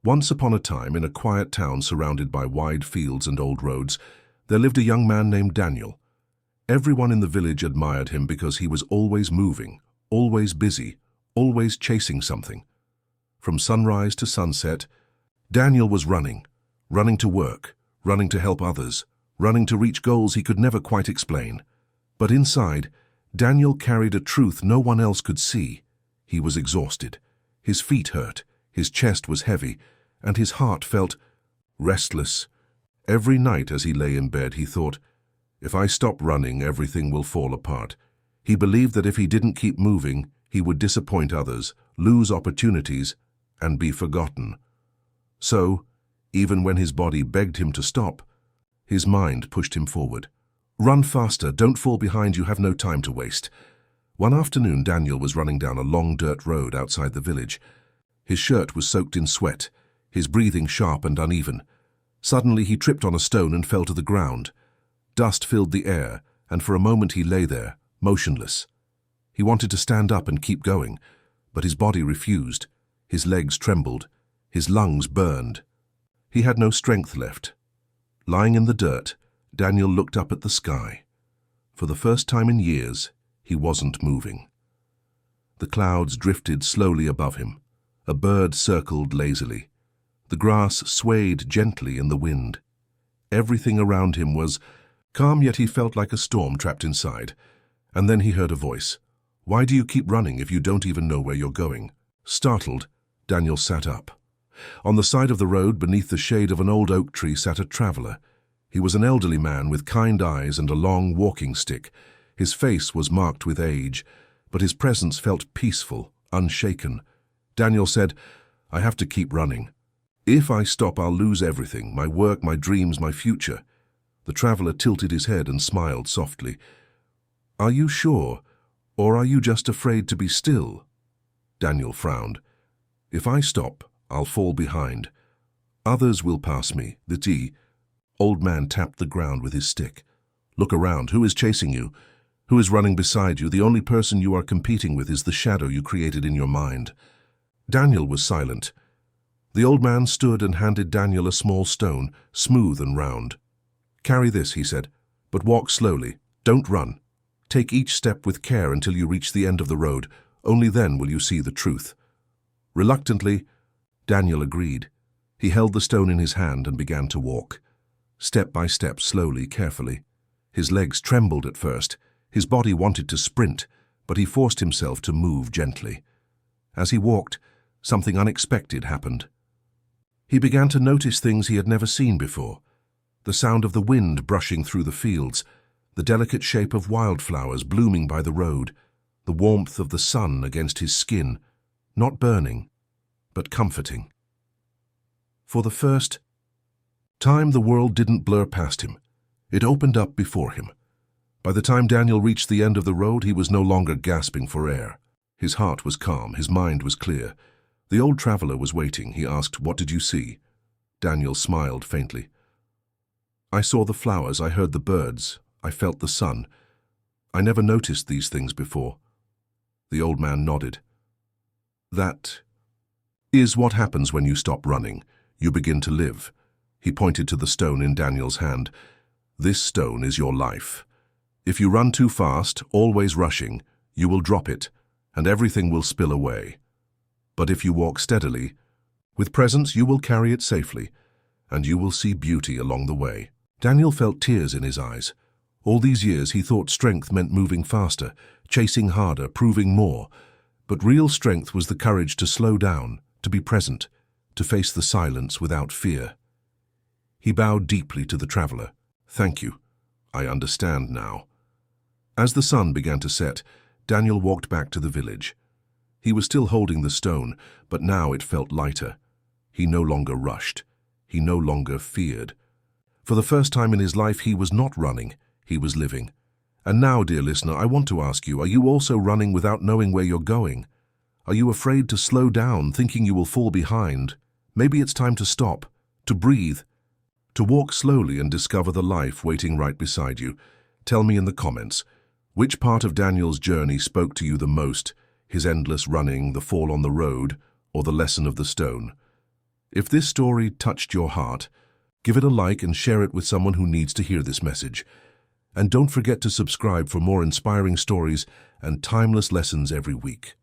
Once upon a time, in a quiet town surrounded by wide fields and old roads, there lived a young man named Daniel. Everyone in the village admired him because he was always moving, always busy, always chasing something. From sunrise to sunset, Daniel was running to work, running to help others, running to reach goals he could never quite explain. But inside, Daniel carried a truth no one else could see. He was exhausted. His feet hurt, his chest was heavy, and his heart felt restless. Every night as he lay in bed, he thought, if I stop running, everything will fall apart. He believed that if he didn't keep moving, he would disappoint others, lose opportunities, and be forgotten. So, even when his body begged him to stop, his mind pushed him forward. Run faster, don't fall behind, you have no time to waste. One afternoon, Daniel was running down a long dirt road outside the village. His shirt was soaked in sweat, his breathing sharp and uneven. Suddenly he tripped on a stone and fell to the ground. Dust filled the air, and for a moment he lay there, motionless. He wanted to stand up and keep going, but his body refused. His legs trembled, his lungs burned. He had no strength left. Lying in the dirt, Daniel looked up at the sky. For the first time in years, he wasn't moving. The clouds drifted slowly above him. A bird circled lazily. The grass swayed gently in the wind. Everything around him was calm, yet he felt like a storm trapped inside. And then he heard a voice. Why do you keep running if you don't even know where you're going? Startled, Daniel sat up. On the side of the road, beneath the shade of an old oak tree, sat a traveler. He was an elderly man with kind eyes and a long walking stick. His face was marked with age, but his presence felt peaceful, unshaken. Daniel said, I have to keep running. If I stop, I'll lose everything, my work, my dreams, my future. The traveler tilted his head and smiled softly. Are you sure, or are you just afraid to be still? Daniel frowned. If I stop, I'll fall behind. Others will pass me. The old man tapped the ground with his stick. Look around. Who is chasing you? Who is running beside you? The only person you are competing with is the shadow you created in your mind. Daniel was silent. The old man stood and handed Daniel a small stone, smooth and round. Carry this, he said, but walk slowly. Don't run. Take each step with care until you reach the end of the road. Only then will you see the truth. Reluctantly, Daniel agreed. He held the stone in his hand and began to walk. Step by step, slowly, carefully. His legs trembled at first. His body wanted to sprint, but he forced himself to move gently. As he walked, something unexpected happened. He began to notice things he had never seen before. The sound of the wind brushing through the fields, the delicate shape of wildflowers blooming by the road, the warmth of the sun against his skin, not burning, but comforting. For the first time, the world didn't blur past him. It opened up before him. By the time Daniel reached the end of the road, he was no longer gasping for air. His heart was calm, his mind was clear. The old traveler was waiting. He asked, What did you see? Daniel smiled faintly. I saw the flowers, I heard the birds, I felt the sun. I never noticed these things before. The old man nodded. That is what happens when you stop running. You begin to live. He pointed to the stone in Daniel's hand. This stone is your life. If you run too fast, always rushing, you will drop it, and everything will spill away. But if you walk steadily, with presence, you will carry it safely, and you will see beauty along the way. Daniel felt tears in his eyes. All these years he thought strength meant moving faster, chasing harder, proving more. But real strength was the courage to slow down, to be present, to face the silence without fear. He bowed deeply to the traveler. Thank you. I understand now. As the sun began to set, Daniel walked back to the village. He was still holding the stone, but now it felt lighter. He no longer rushed. He no longer feared. For the first time in his life, he was not running, he was living. And now, dear listener, I want to ask you, are you also running without knowing where you're going? Are you afraid to slow down, thinking you will fall behind? Maybe it's time to stop, to breathe, to walk slowly and discover the life waiting right beside you. Tell me in the comments, which part of Daniel's journey spoke to you the most? His endless running, the fall on the road, or the lesson of the stone? If this story touched your heart, give it a like and share it with someone who needs to hear this message. And don't forget to subscribe for more inspiring stories and timeless lessons every week.